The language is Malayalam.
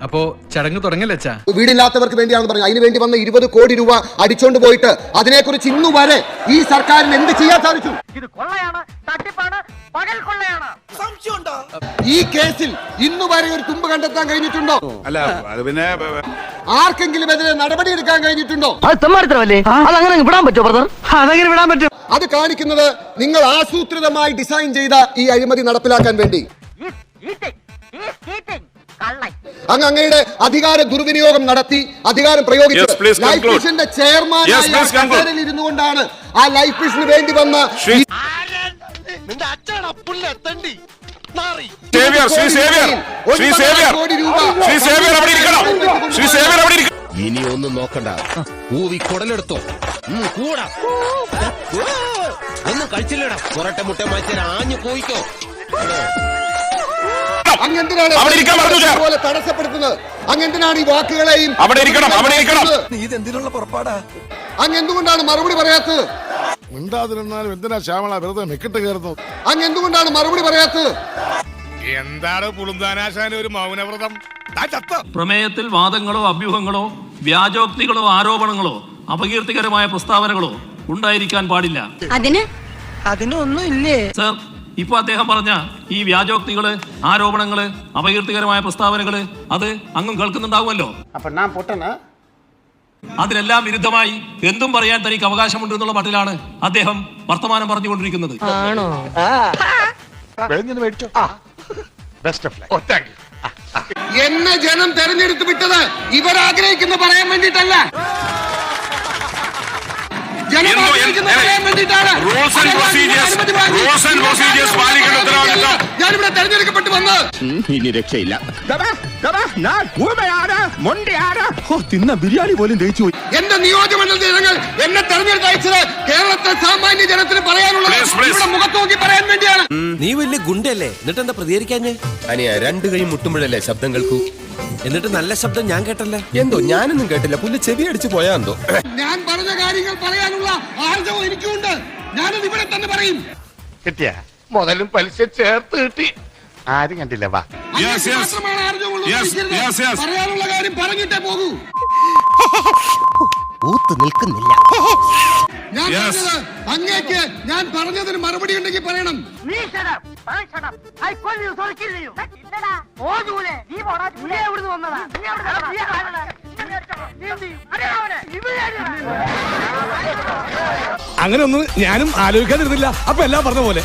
അപ്പോ ചടങ്ങ് തുടങ്ങല്ലേ അച്ഛാ? വീടില്ലാത്തവർക്ക് വേണ്ടിയാണെന്ന് പറഞ്ഞു. അതിനു വേണ്ടി വന്ന 20 കോടി രൂപ അടിച്ചോണ്ട് പോയിട്ട് അതിനെക്കുറിച്ച് ഇന്നു വരെ ഈ സർക്കാരിന് എന്ത് ചെയ്യാൻ സാധിച്ചു? ഇത് കൊള്ളയാണ്, തട്ടിപ്പാണ്, പകൽ കൊള്ളയാണ്. ഈ കേസിൽ ഇന്നു വരെ ഒരു തുമ്പ് കണ്ടെത്താൻ കഴിഞ്ഞിട്ടുണ്ടോ? അല്ല, അത് പിന്നെ ആർക്കെങ്കിലും എതിരെ നടപടി എടുക്കാൻ കഴിഞ്ഞിട്ടുണ്ടോ? അത് തെമ്മാടിത്തരമല്ലേ? അതങ്ങനെ വിടാൻ പറ്റുമോ ബ്രദർ? അതെങ്ങനെ വിടാൻ പറ്റും? അത് കാണിക്കുന്നത് നിങ്ങൾ ആസൂത്രിതമായി ഡിസൈൻ ചെയ്ത ഈ അഴിമതി നടപ്പിലാക്കാൻ വേണ്ടി അങ്ങയുടെ അധികാര ദുർവിനിയോഗം നടത്തി അധികാരം പ്രയോഗിച്ചു. ലൈഫ് മിഷന്റെ ചെയർമാൻ ഇരുന്നുകൊണ്ടാണ് ആ ലൈഫ് മിഷന് വേണ്ടി വന്ന ഇനി ഒന്നും നോക്കണ്ട, ഊവി കുടലെടുത്തോ. കൂടാ ഒന്നും കഴിച്ചില്ലടാ, പൊറോട്ട മുട്ട മാറ്റാൻ ആഞ്ഞു പോയിക്കോ. അങ്ങെന്തിനാണ് തടസ്സപ്പെടുത്തുന്നത്? അങ്ങെന്തിനാണ് ഈ വാക്കുകളെയും ഇതെന്തിനുള്ള പുറപ്പാടാ? അങ്ങെന്തുകൊണ്ടാണ് മറുപടി പറയാത്തത്? മിണ്ടാതിരുന്നാലും എന്തിനാ ശ്യാമള വെറുതെ മെക്കിട്ട് കയറുന്നു? അങ്ങെന്തുകൊണ്ടാണ് മറുപടി പറയാത്തത്? എന്താണ് പുളുന്താനാശാന ഒരു മൗനവ്രതം? പ്രമേയത്തിൽ വാദങ്ങളോ അഭ്യൂഹങ്ങളോ വ്യാജോക്തികളോ ആരോപണങ്ങളോ അപകീർത്തികരമായ പ്രസ്താവനകളോ ഉണ്ടായിരിക്കാൻ പാടില്ല. അതിനൊന്നും ഇല്ലേ സർ? ഇപ്പൊ അദ്ദേഹം പറഞ്ഞ ഈ വ്യാജോക്തികള്, ആരോപണങ്ങള്, അപകീർത്തികരമായ പ്രസ്താവനകള്, അത് അങ്ങും കേൾക്കുന്നുണ്ടാവുമല്ലോ. അതിനെല്ലാം വിരുദ്ധമായി എന്തും പറയാൻ തനിക്ക് അവകാശമുണ്ട് എന്നുള്ള മട്ടിലാണ് അദ്ദേഹം വർത്തമാനം പറഞ്ഞുകൊണ്ടിരിക്കുന്നത്. എന്നെ ജനം തെരഞ്ഞെടുത്ത് വിട്ടത് ഇവരാഗ്രഹിക്കുന്ന പറയാൻ വേണ്ടിയിട്ടല്ല, ഞാനിവിടെ തെരഞ്ഞെടുക്കപ്പെട്ടു വന്ന് ഇനി രക്ഷയില്ല. തിന്ന ബിരിയാണി പോലും ദഹിച്ചു പോയി. എന്റെ നിയോജകമണ്ഡലത്തിൽ ജനങ്ങൾ എന്നെ തെരഞ്ഞെടുത്ത് അയച്ചത് കേരളത്തെ സാമാന്യ ജനത്തിന് പറയാനുള്ളത് ഇവിടെ മുഖത്ത് നോക്കി പറയാൻ വേണ്ടിയാണ്. നീ വലിയ ഗുണ്ടല്ലേ, എന്നിട്ട് എന്താ പ്രതികരിക്കാഞ്ഞ്? അനിയ രണ്ടു കൈ മുട്ടുമ്പോഴല്ലേ ശബ്ദം കേൾക്കൂ. എന്നിട്ട് നല്ല ശബ്ദം ഞാൻ കേട്ടല്ലേ? എന്തോ ഞാനൊന്നും കേട്ടില്ല, പുല്ല് ചെവി അടിച്ചു പോയാ എന്തോ. ഞാൻ പറഞ്ഞ കാര്യങ്ങൾ പറയാനുള്ള ആർജവം എനിക്കുണ്ട്. ഞാനത് ഇവിടെ തന്നെ പറയും. കിട്ടിയ മുതലും പലിശ ചേർത്ത് കിട്ടി. ആരും കണ്ടില്ല. വാ, മാത്രമാണ് ആർജവമുള്ളത്. പറയാനുള്ള കാര്യം പറഞ്ഞിട്ടേ പോകൂ. നിൽക്കുന്നില്ല. ഞാൻ പറഞ്ഞത് അങ്ങേക്ക് ഞാൻ പറഞ്ഞതിന് മറുപടി ഉണ്ടെങ്കിൽ പറയണം. അങ്ങനെ ഒന്നും ഞാനും ആലോചിക്കാതിരുന്നില്ല. അപ്പൊ എല്ലാം പറഞ്ഞ പോലെ